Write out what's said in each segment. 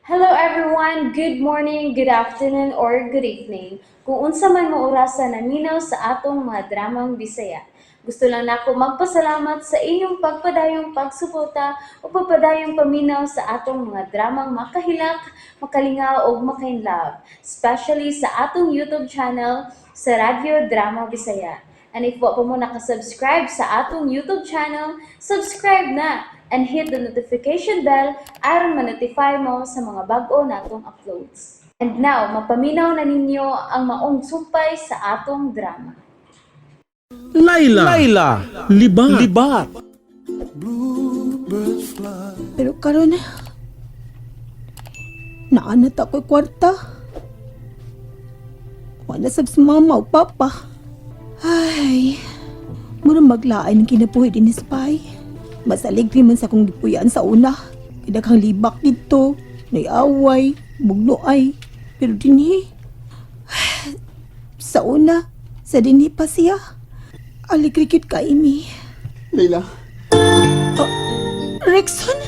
Hello everyone, good morning, good afternoon, or good evening. Kung unsa man mo orasan naminaw sa atong mga dramang Bisaya. Gusto lang nako magpasalamat sa inyong pagpadayong pagsuporta o pagpadayong paminaw sa atong mga dramang makahilak, makalingaw o makainlove, especially sa atong YouTube channel sa Radyo Drama Bisaya. And if wa pa mo nakasubscribe sa atong YouTube channel, subscribe na and hit the notification bell aron ma-notify mo sa mga bag-o natong uploads. And now, mapaminaw na ninyo ang maong sumpay sa atong drama. Laila, libat. Pero karon naanat ako'y kwarta. Wala sab si mama o papa. Ay, murang maglaay ng kinabuhi din ni Spy. Masalig man sa kong gipuyan sa una. Kidaghang libak dito, naiaway, bugnoay. Pero dinhi, sa una, sa dinhi pa siya. Alikrikit ka, Amy. Layla, Rexon?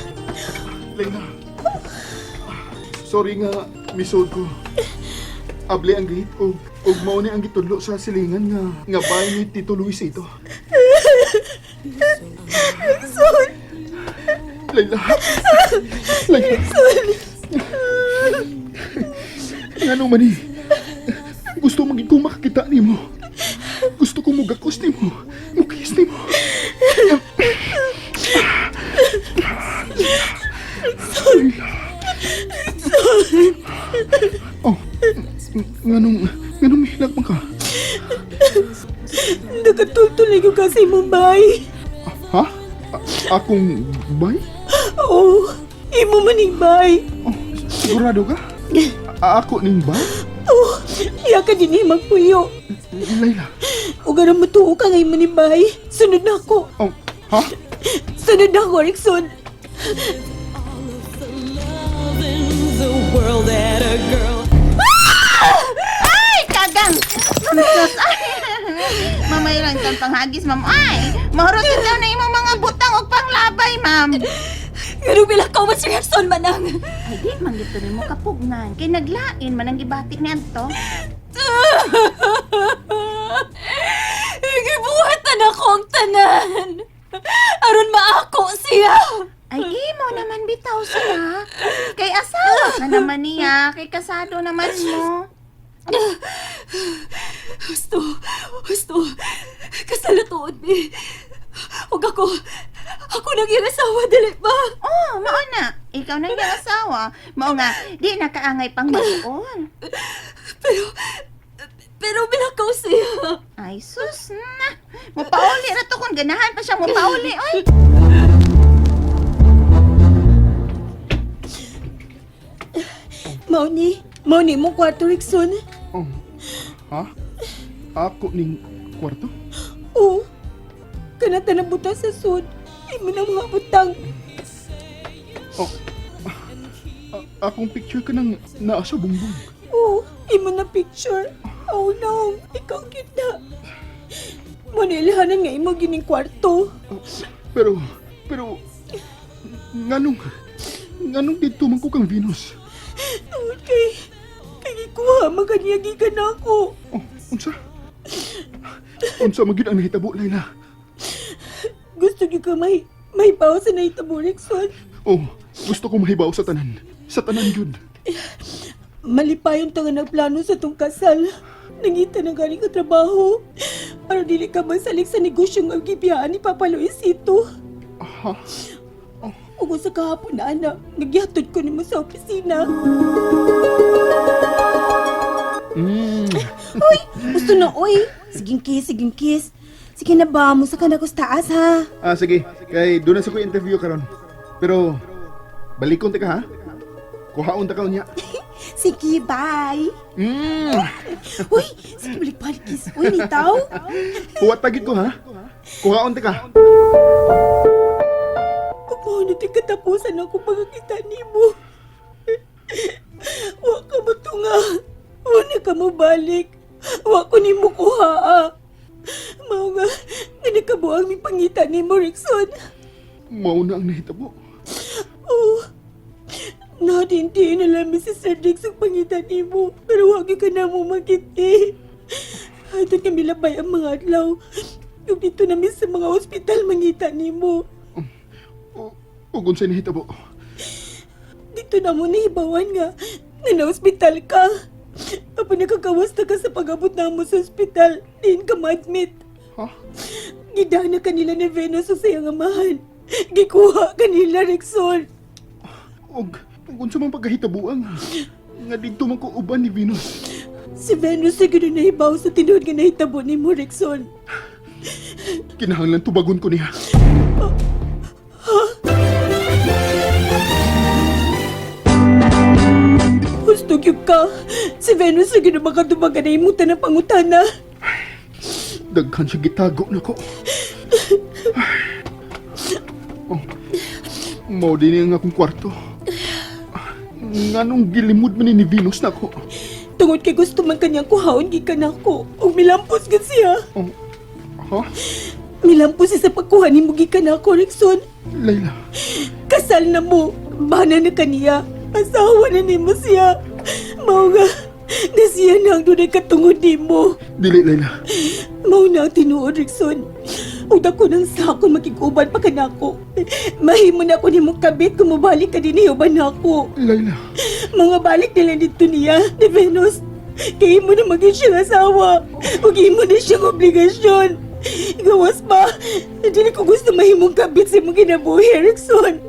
Layla. Sorry nga, misod ko. Able ang gate o mao ni ang gitudlo sa silingan nga bahay ni Tito Luis ito. Rexon! Layla. Layla. Ngano man eh. Gusto maging kong makakita ni mo. Gusto kong mugakos ni mo. Mukis ni mo. Oh, nganong mihilag man ka? Nakatultuloy ko kasi mong bay. Ha? Akong bay? Oo, imo maning bay. Oh, sigurado ka? Ako ning bay? Oo, iya ka din magpuyo. Layla. O ganun matuo ka ngayon maning bay. Sunod na ako. Oh, ha? Sunod na ako, Rickson. Ay, kagang! Sus, ay! Mamayran kang panghagis, ma'am. Ay! Mahurutin daw na imong mga butang o panglabay, ma'am. Ganun bilang ka si Rickson manang. Ay, di man dito ni mo kapugnan. Kay naglain man ang gibatik ni Anto. Gibuhatan ako ang tanan. Aron maako siya. Ay, imo naman bitaw sila. Kay asawa ka naman niya. Kay kasado naman mo. Gusto, kasalatuod mi. Huwag ako nag-irasawa, dali ba? Oh, mao na. Ikaw na yung asawa. Mao nga, di nakaangay pang mabuon. Pero bilakaw siya. Ay, sus na. Mupauli na to kung ganahan pa siya mupauli. Oy! Mauni mo kwarto, Rickson. Oh, ha? Ako ning kwarto? Oo. Kanata na butang sa sud. Imo na mga butang. Oh, akong picture ka nang naa sa bumbong. Oo, imo na picture. Oh no, ikaw kita. Manilhanan nga imo gining kwarto. Oh, pero, nganong dito man ko kang Venus? Tungod kay ikuha maganyagi ka na ako. Oh, unsa? Unsa magid ang nahitabo, Layla? Gusto gyud ka may bawas sa nahitabo, Rickson. Oh, gusto ko mahibaw sa tanan. Sa tanan yun. Malipayon ta nga nagplano sa tong kasal. Nangita na galing ka trabaho. Para dili ka masalig sa negosyo nga gibiyaan ni Papa Luisito. Ha? Ug sa kahapon na anak, nagyatod ko nimo sa opisina. Uy, gusto na, uy. Siging kiss. Sige na ba, musa ka na ko sa taas, ha? Sige. Kay doon na sa ko interview karon. Pero, balikon ta ka, ha? Kuhaon ta ka niya. Sige, bye. Uy, sige, balik kiss. Uy, nitaw. Huwat tagid ko, ha? Kuhaon ta ka. Ako na di katapusan ako pagkakita ni mo. Wa ka mo tunga. Wala ka mo balik. Wa ko ni mo kuhaa. Mao nga, nakabuang mi pangita ni mo, Rickson. Mao na ang nahitabo. Oh, Natintiin na lang si Sir Dick sa pangitan mo, pero wag ka na mo makiti. At kami labay ang mga adlaw. Yung dito namin sa mga ospital mangitan mo. Ug unsay nahitabo? Dito na mo nahibawan nga na na-ospital ka. Apo nakakawasta ka sa pag-abot na mo sa ospital, diin ka ma-admit. Ha? Gidana kanila ni Venus sa sayang amahan. Gikuha kanila, Rexon. Ug unsa man pagkahitabuang nga didto man ko uban ni Venus. Si Venus ay gano'n nahibaw sa tinuod nga nahitabo ni mo, Rexon. Kinahanglan tubagon ko niya. Gusto gyud ka. Si Venus ay gano'n makadubagan na imutan ng pangutana. Daghan siya gitago nako. Oh. Mao din ang akong kwarto. Nganong gilimod man ni Venus nako. Tungod kay gusto man kanyang kuhaon gikan ako. Ug milampos gud siya. Oh. Ha? Milampos siya sa pagkuha ni mo gikan ako, Rexon. Layla, Kasal na mo. Bana na kaniya. Asawa na nimo siya. Mao nga. Na siya na ang dunay katungod nimo. dili Layla. Mao na ang tinuod, Rexon. Ug dako nang sakon makikuban pa kanako. Mahimo na ako nimong kabit kung mabalik ka din uban nako. Layla, Mga balik nila dito niya, ni Venus. Kaya mo na maging siyang asawa. Huwag mo na siyang obligasyon. Gawas pa, hindi ko gusto mahimong kabit sa mga kinabuhi, Rexon.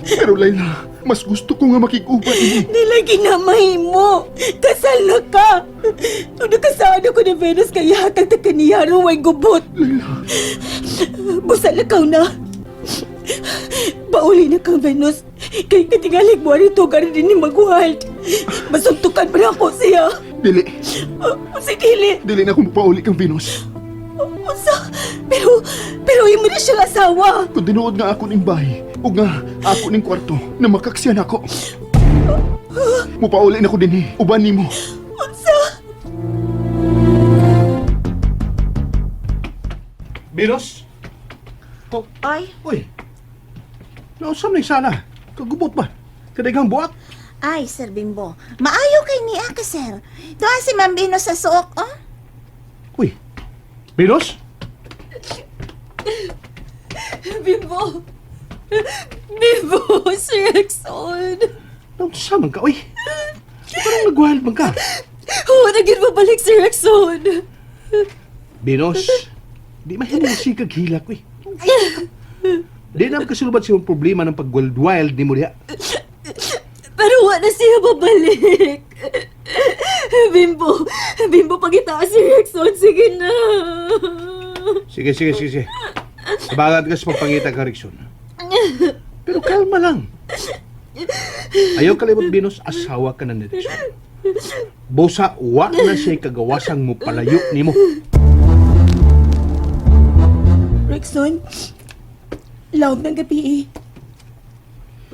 pero Layla, mas gusto ko nga makikuban ni. Nilagi na mahimo. Kasal na ka. Nung nakasaan ako ni Venus, kaya hatag ta kaniya way gubot. Layla, Busalakaw na. Pauli na kang Venus. Kaya katingalig mo rito ka rin ni Maguhald. Masuntukan pa na ako siya. dili. Si Dili. Dili na akong pauli kang Venus. Usa, pero imo na siyang asawa. Kung dinuod nga ako ning bahay, o nga ako ning kwarto, na makaksiyan ako. Mupauli na ko din uban ni mo. Unsa? Venus? Oh, Oy, uy. Nausam na sana. Kagubot ba? Kadagang buhat? ay, Sir Bimbo. Maayo kay niya ka, sir. Doon si Ma'am Venus sa suok, oh. Uy. Venus? Bibo. Bibo, Sir Rexon. Nausaman ka, uy. Parang nagwahal man ka. Oo, naging babalik si Rexon. Venus, di mahinig siya kaghilak, uy. Di naman kasulubat siya yung problema ng pag-wild-wild ni mo diha. Pero wala na siya babalik. Bimbo, pagitaas si Rexon. Sige na. Sige. Sabagat ka sa pagpangita ka, Rickson. Pero kalma lang. Ayaw kalimot, Venus, asawa ka na ni Rickson. Bosa, wa na siya kagawasang mo palayo ni mo. Rexon, loud ng gabi.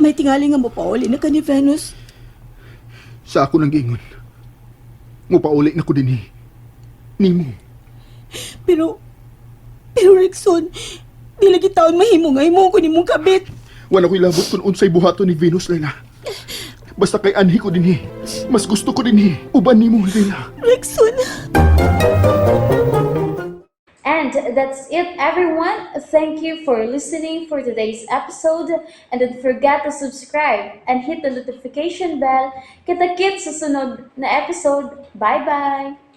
May tingali nga mo pauli na ka ni Venus. Sa ako nang giingon. Mupauli na ko din ni mo. Pero Rexon, di lagi taon mahimo ko ni mong kabit. Wala ko'y labot kung unsay buhato ni Venus, Layla. Basta kay anhi ko din mas gusto ko din uban ni mo, Layla. Rexon. And that's it, everyone. Thank you for listening for today's episode. And don't forget to subscribe and hit the notification bell. Kita-kits sa sunod na episode. Bye-bye!